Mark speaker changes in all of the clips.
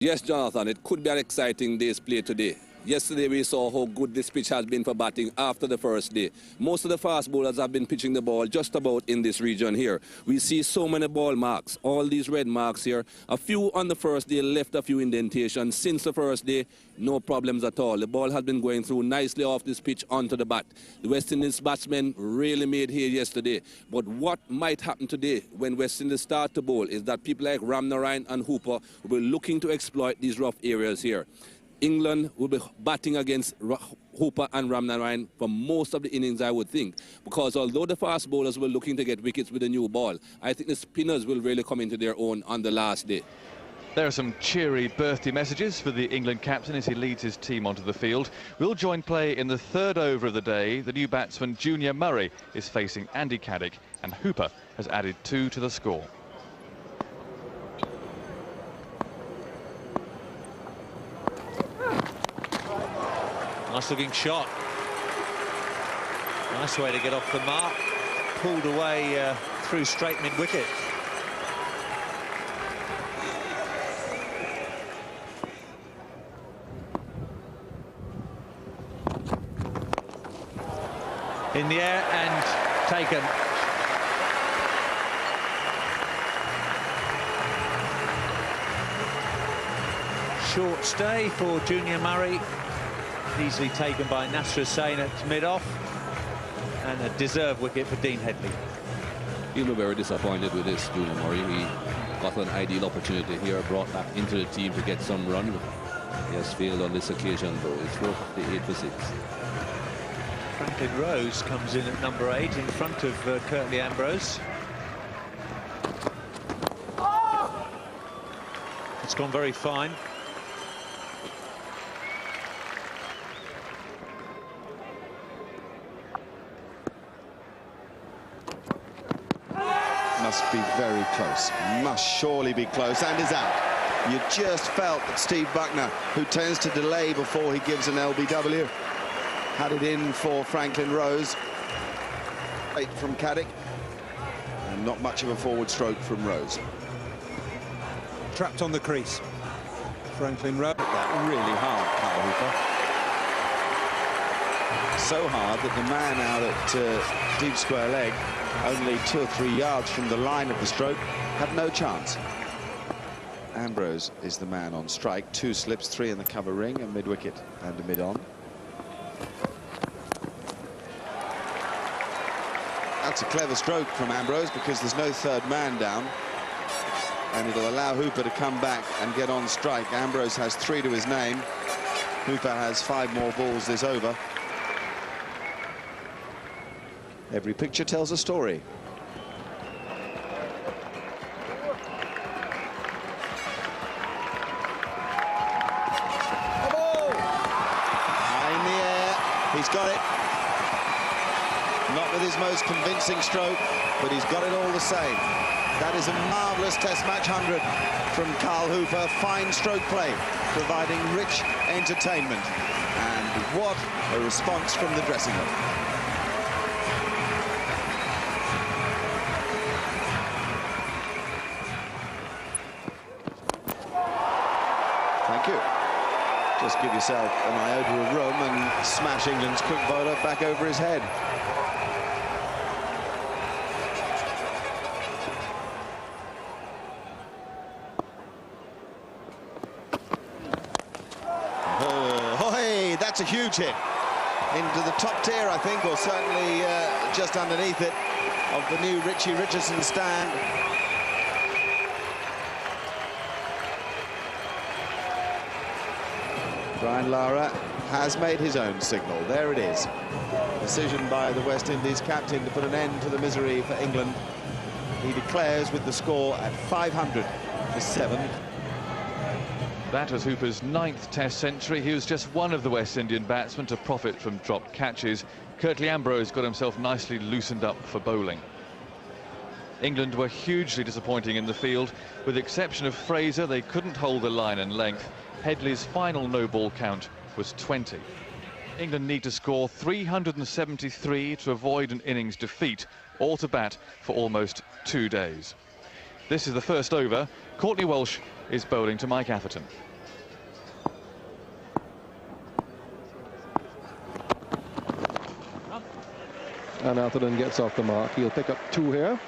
Speaker 1: Yes, Jonathan, it could be an exciting day's play today. Yesterday we saw how good this pitch has been for batting after the first day. Most of the fast bowlers have been pitching the ball just about in this region here. We see so many ball marks, all these red marks here. A few on the first day left a few indentations. Since the first day, no problems at all. The ball has been going through nicely off this pitch onto the bat. The West Indies batsmen really made hay yesterday. But what might happen today when West Indies start to bowl is that people like Ramnarine and Hooper will be looking to exploit these rough areas here. England will be batting against Hooper and Ramnarine for most of the innings, I would think. Because although the fast bowlers were looking to get wickets with a new ball, I think the spinners will really come into their own on the last day.
Speaker 2: There are some cheery birthday messages for the England captain as he leads his team onto the field. We'll join play in the third over of the day. The new batsman Junior Murray is facing Andy Caddick, and Hooper has added 2 to the score.
Speaker 3: Nice looking shot. Nice way to get off the mark. Pulled away through straight mid-wicket. In the air and taken. Short stay for Junior Murray. Easily taken by Nasser Hussain at mid-off, and a deserved wicket for Dean Headley.
Speaker 1: He'll be very disappointed with this, Junior Murray. He got an ideal opportunity here, brought back into the team to get some run. He has failed on this occasion, though. It's worth the 8 for 6.
Speaker 3: Franklin Rose comes in at number 8 in front of Curtly Ambrose. It's gone very fine.
Speaker 4: Must be very close, must surely be close, and is out. You just felt that Steve Buckner, who tends to delay before he gives an LBW, had it in for Franklin Rose. 8 from Caddick, and not much of a forward stroke from Rose.
Speaker 5: Trapped on the crease. Franklin Rose. That really hard, Carl Hooper.
Speaker 4: So hard that the man out at deep square leg, only 2 or 3 yards from the line of the stroke, had no chance. Ambrose is the man on strike. 2 slips, 3 in the cover ring, a mid-wicket and a mid-on. That's a clever stroke from Ambrose because there's no third man down, and it'll allow Hooper to come back and get on strike. Ambrose has 3 to his name. Hooper has 5 more balls this over. Every picture tells a story. High in the air, he's got it. Not with his most convincing stroke, but he's got it all the same. That is a marvellous Test match 100 from Carl Hooper. Fine stroke play, providing rich entertainment. And what a response from the dressing room. Thank you. Just give yourself an iota of room and smash England's quick bowler back over his head. Oh, that's a huge hit. Into the top tier, I think, or certainly just underneath it, of the new Richie Richardson stand. Brian Lara has made his own signal. There it is. Decision by the West Indies captain to put an end to the misery for England. He declares with the score at 500 for 7.
Speaker 2: That was Hooper's 9th Test century. He was just one of the West Indian batsmen to profit from dropped catches. Curtly Ambrose got himself nicely loosened up for bowling. England were hugely disappointing in the field. With the exception of Fraser, they couldn't hold the line and length. Headley's final no-ball count was 20. England need to score 373 to avoid an innings defeat, or to bat for almost 2 days. This is the first over. Courtney Walsh is bowling to Mike Atherton.
Speaker 6: And Atherton gets off the mark. He'll pick up 2 here.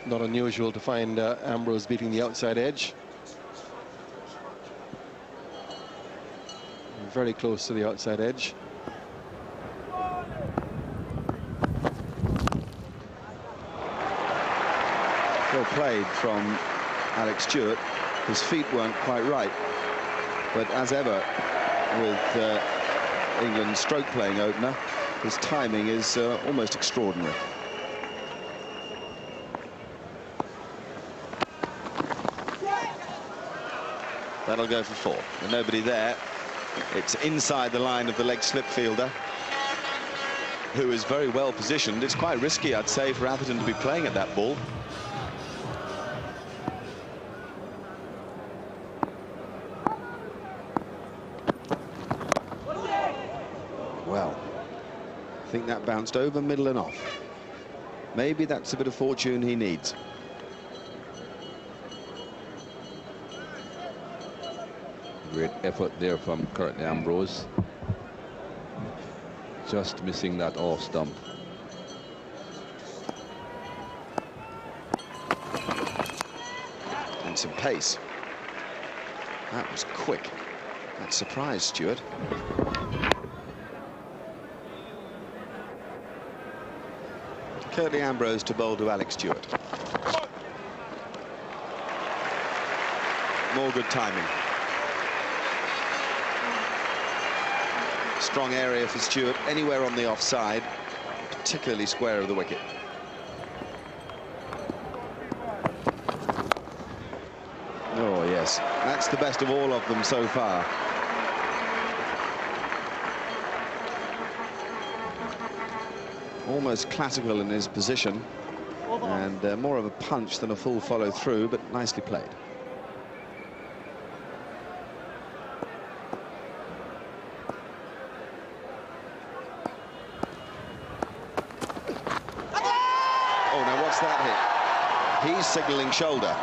Speaker 6: Not unusual to find Ambrose beating the outside edge. Very close to the outside edge.
Speaker 4: Well played from Alex Stewart. His feet weren't quite right, but as ever with England's stroke playing opener, his timing is almost extraordinary. That'll go for 4. With nobody there, it's inside the line of the leg slip fielder, who is very well positioned. It's quite risky, I'd say, for Atherton to be playing at that ball. Well, I think that bounced over, middle and off. Maybe that's a bit of fortune he needs.
Speaker 1: Great effort there from Curtly Ambrose. Just missing that off stump.
Speaker 4: And some pace. That was quick. That surprised Stewart. Curtly Ambrose to bowl to Alex Stewart. More good timing. Strong area for Stewart, anywhere on the offside, particularly square of the wicket. Oh yes, that's the best of all of them so far. Almost classical in his position, and more of a punch than a full follow through, but nicely played. He's signalling shoulder.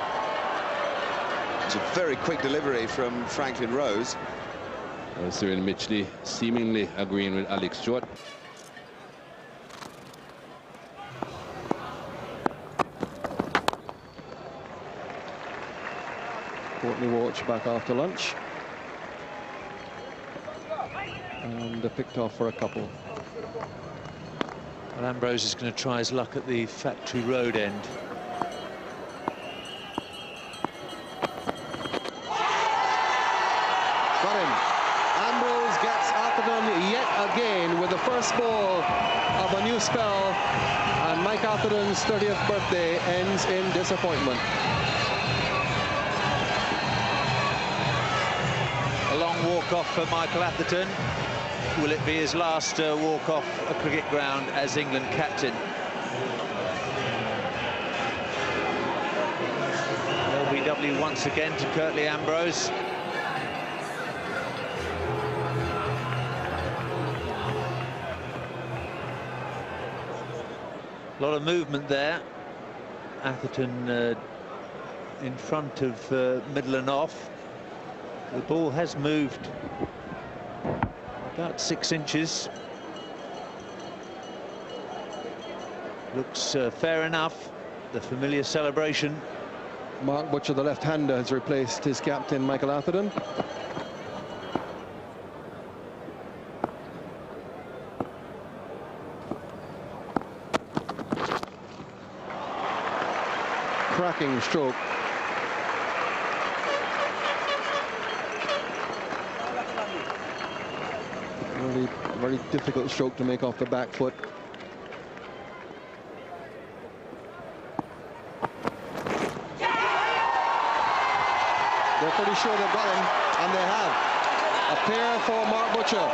Speaker 4: It's a very quick delivery from Franklin Rose.
Speaker 1: Cyril Mitchley seemingly agreeing with Alex Stewart.
Speaker 6: Courtney Walsh back after lunch. And picked off for a couple.
Speaker 3: Well, Ambrose is going to try his luck at the Factory Road end.
Speaker 6: Again with the first ball of a new spell, and Mike Atherton's 30th birthday ends in disappointment.
Speaker 3: A long walk-off for Michael Atherton. Will it be his last walk-off a cricket ground as England captain? LBW once again to Curtly Ambrose. A lot of movement there. Atherton in front of middle and off. The ball has moved about 6 inches. Looks fair enough. The familiar celebration.
Speaker 6: Mark Butcher, the left-hander, has replaced his captain, Michael Atherton. Cracking stroke. Very difficult stroke to make off the back foot. They're pretty sure they've got him, and they have. A pair for Mark Butcher.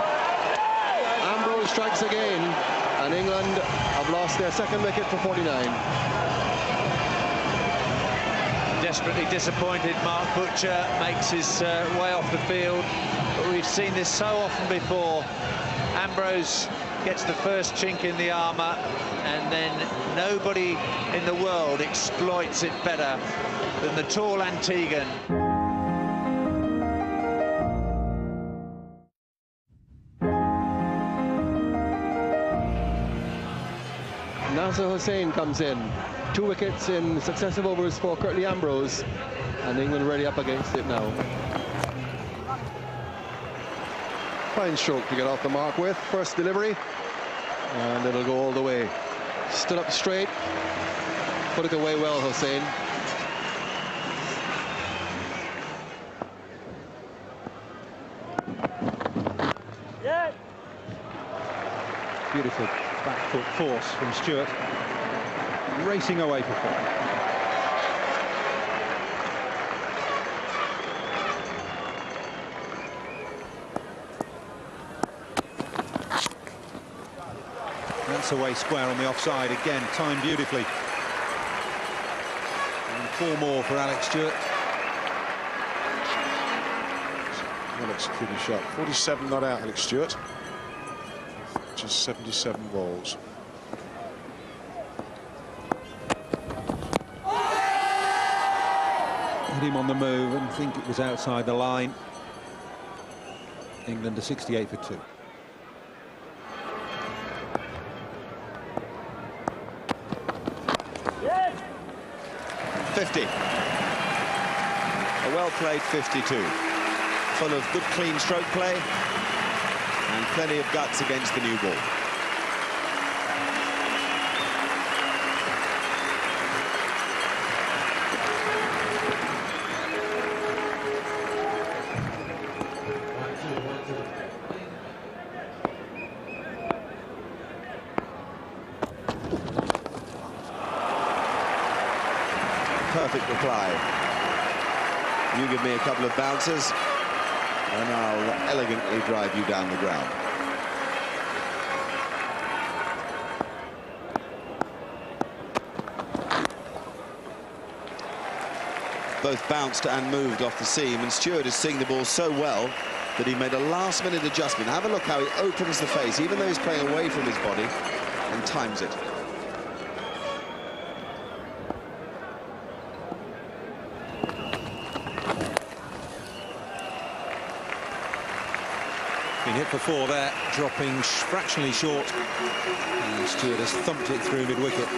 Speaker 6: Ambrose strikes again, and England have lost their second wicket for 49.
Speaker 3: desperately disappointed. Mark Butcher makes his way off the field, but we've seen this so often before. Ambrose gets the first chink in the armour, and then nobody in the world exploits it better than the tall Antiguan.
Speaker 6: Nasser Hussain comes in. 2 wickets in successive overs for Curtly Ambrose, and England ready up against it now. Fine stroke to get off the mark with. First delivery, and it'll go all the way. Stood up straight, put it away well, Hussain.
Speaker 5: Beautiful back foot force from Stewart, racing away for 4. That's away square on the offside again, timed beautifully. And 4 more for Alex Stewart.
Speaker 7: Well executed shot. 47 not out, Alex Stewart. Just 77 balls.
Speaker 5: Hit him on the move and think it was outside the line. England are 68 for 2.
Speaker 4: Yes. 50. A well-played 52. Full of good, clean stroke play and plenty of guts against the new ball. Perfect reply. You give me a couple of bounces and I'll elegantly drive you down the ground. Both bounced and moved off the seam, and Stewart is seeing the ball so well that he made a last-minute adjustment. Have a look how he opens the face, even though he's playing away from his body, and times it.
Speaker 5: Been hit for 4 there, dropping fractionally short. And Stewart has thumped it through mid-wicket.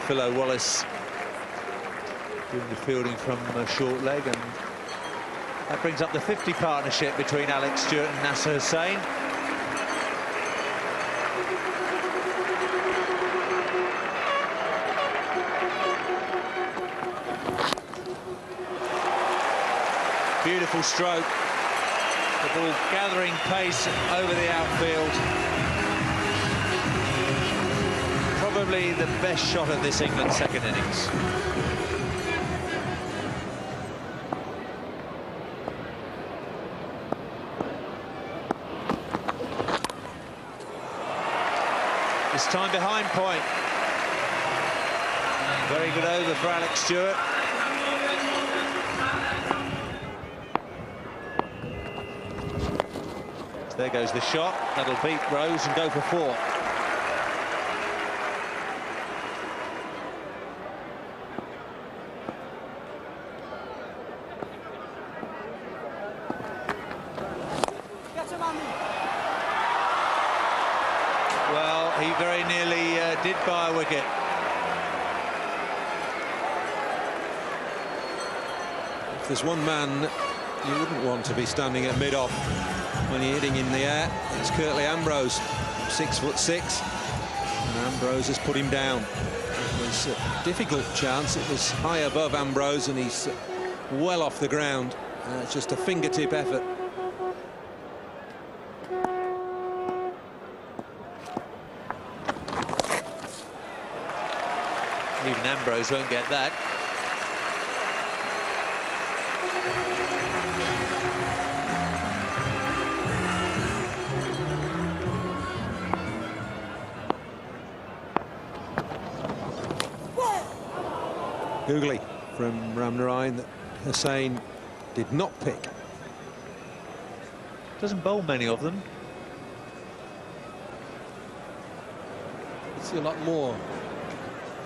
Speaker 3: Philo Wallace doing the fielding from a short leg, and that brings up the 50 partnership between Alex Stewart and Nasser Hussain. Beautiful stroke. The ball gathering pace over the outfield. Probably the best shot of this England second innings. This time behind point. Very good over for Alex Stewart. There goes the shot. That'll beat Rose and go for 4. Well, he very nearly did buy a wicket.
Speaker 5: If there's one man you wouldn't want to be standing at mid-off when you're hitting in the air, it's Curtly Ambrose, 6'6", and Ambrose has put him down. It was a difficult chance. It was high above Ambrose, and he's well off the ground. It's just a fingertip effort.
Speaker 3: Even Ambrose won't get that.
Speaker 5: Googly from Ramnarine that Hussain did not pick.
Speaker 3: Doesn't bowl many of them.
Speaker 6: See a lot more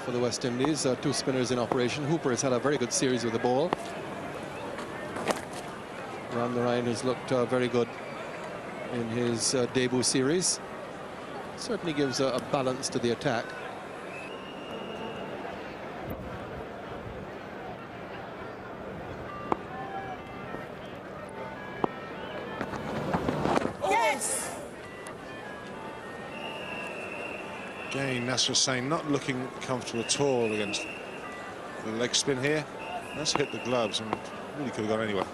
Speaker 6: for the West Indies. Two spinners in operation. Hooper has had a very good series with the ball. Ramnarine has looked very good in his debut series. Certainly gives a balance to the attack.
Speaker 7: Again, Nasser Hussain not looking comfortable at all against the leg spin here. That's hit the gloves and really could have gone anywhere.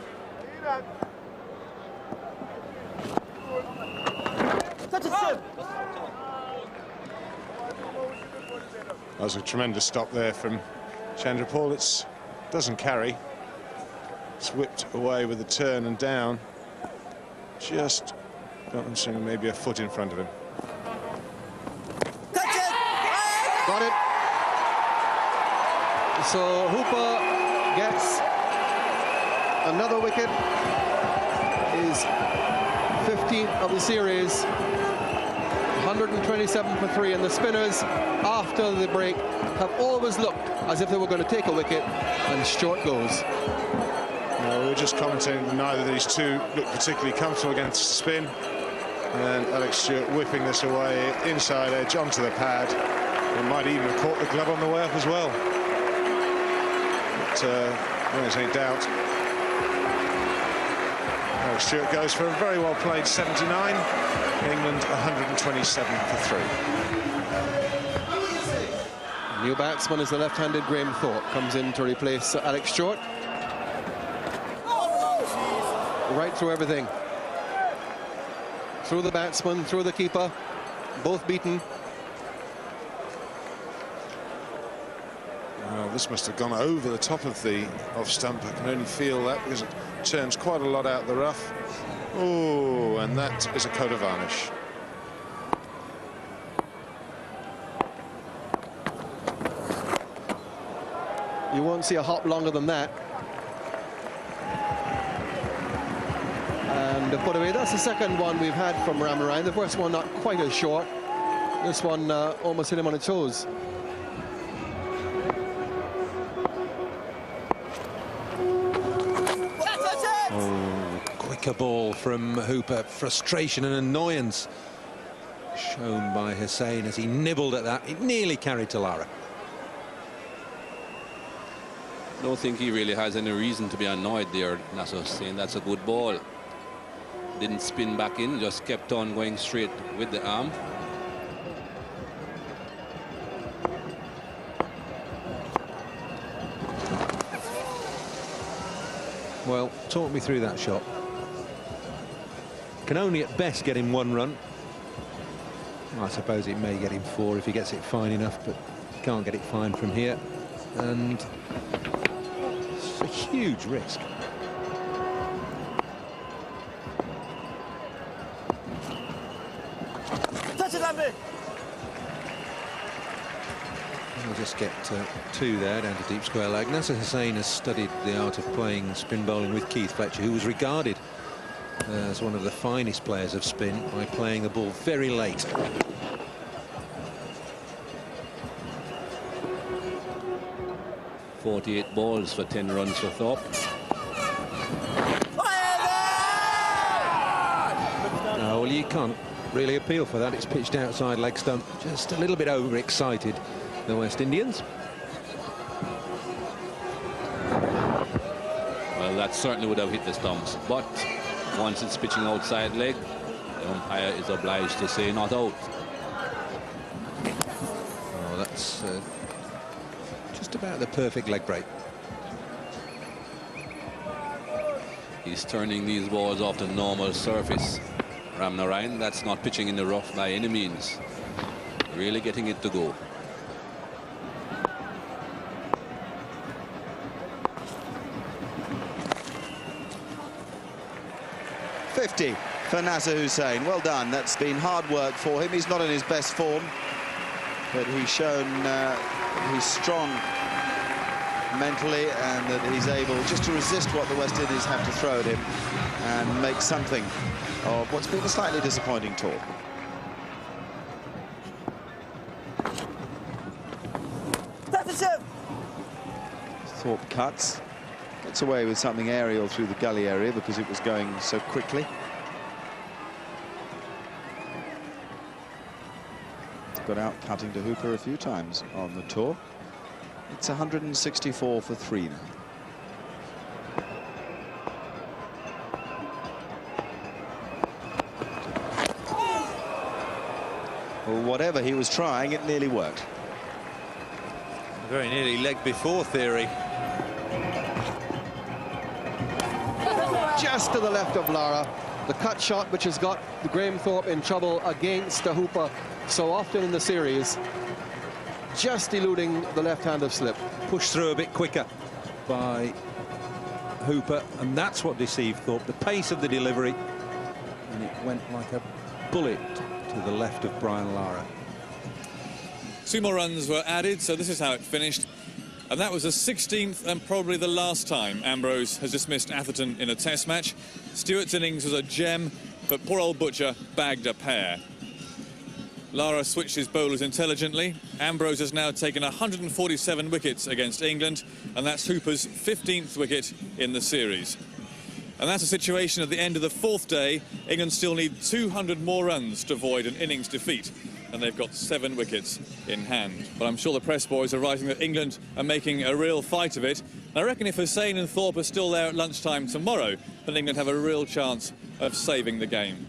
Speaker 7: That was a tremendous stop there from Chandrapal. It doesn't carry. It's whipped away with the turn and down. Just balancing maybe a foot in front of him.
Speaker 6: Got it. So Hooper gets another wicket. His 15th of the series. 127 for 3, and the spinners after the break have always looked as if they were going to take a wicket, and short goes.
Speaker 7: We were just commenting that neither of these two look particularly comfortable against spin, and Alex Stewart whipping this away inside edge onto the pad. It might even have caught the glove on the way up as well. But there's any doubt. Alex Stewart goes for a very well played 79. England 127 for 3.
Speaker 6: New batsman is the left-handed Graham Thorpe. Comes in to replace Alex Stewart. Right through everything. Through the batsman, through the keeper. Both beaten.
Speaker 7: Well, this must have gone over the top of the off stump. I can only feel that because it turns quite a lot out the rough. Oh, and that is a coat of varnish.
Speaker 6: You won't see a hop longer than that. And put away. That's the second one we've had from Ramnarine. The first one not quite as short. This one almost hit him on the toes.
Speaker 5: Quicker ball from Hooper. Frustration and annoyance shown by Hussain as he nibbled at that. It nearly carried to Lara.
Speaker 1: I don't think he really has any reason to be annoyed there, Nasser Hussain. That's a good ball. Didn't spin back in, just kept on going straight with the arm.
Speaker 5: Well, talk me through that shot. Can only at best get him 1 run. I suppose it may get him 4 if he gets it fine enough, but can't get it fine from here. And it's a huge risk. We'll just get 2 there down to deep square leg. Nasser Hussain has studied the art of playing spin bowling with Keith Fletcher, who was regarded as one of the finest players of spin by playing the ball very late.
Speaker 1: .48 balls for 10 runs for Thorpe.
Speaker 5: No, well, you can't really appeal for that. It's pitched outside leg stump. Just a little bit overexcited, the West Indians.
Speaker 1: Well, that certainly would have hit the stumps, but once it's pitching outside leg, the umpire is obliged to say not out.
Speaker 5: Oh, that's just about the perfect leg break.
Speaker 1: He's turning these balls off the normal surface. Ramnarine, that's not pitching in the rough by any means. Really getting it to go.
Speaker 4: .50 for Nasser Hussain. Well done. That's been hard work for him. He's not in his best form, but he's shown he's strong mentally, and that he's able just to resist what the West Indies have to throw at him and make something of what's been a slightly disappointing tour. Thorpe cuts, gets away with something aerial through the gully area because it was going so quickly. Got out cutting to Hooper a few times on the tour. It's 164 for 3 now. Well, whatever he was trying, it nearly worked.
Speaker 5: Very nearly leg before theory.
Speaker 6: Just to the left of Lara. The cut shot, which has got Graham Thorpe in trouble against the Hooper so often in the series. Just eluding the left-hand of slip.
Speaker 5: Pushed through a bit quicker by Hooper, and that's what deceived Thorpe. The pace of the delivery, and it went like a bullet to the left of Brian Lara.
Speaker 8: 2 more runs were added, so this is how it finished. And that was the 16th and probably the last time Ambrose has dismissed Atherton in a test match. Stewart's innings was a gem, but poor old Butcher bagged a pair. Lara switched his bowlers intelligently. Ambrose has now taken 147 wickets against England, and that's Hooper's 15th wicket in the series. And that's a situation at the end of the 4th day. England still need 200 more runs to avoid an innings defeat, and they've got 7 wickets in hand. But I'm sure the press boys are writing that England are making a real fight of it. And I reckon if Hussain and Thorpe are still there at lunchtime tomorrow, then England have a real chance of saving the game.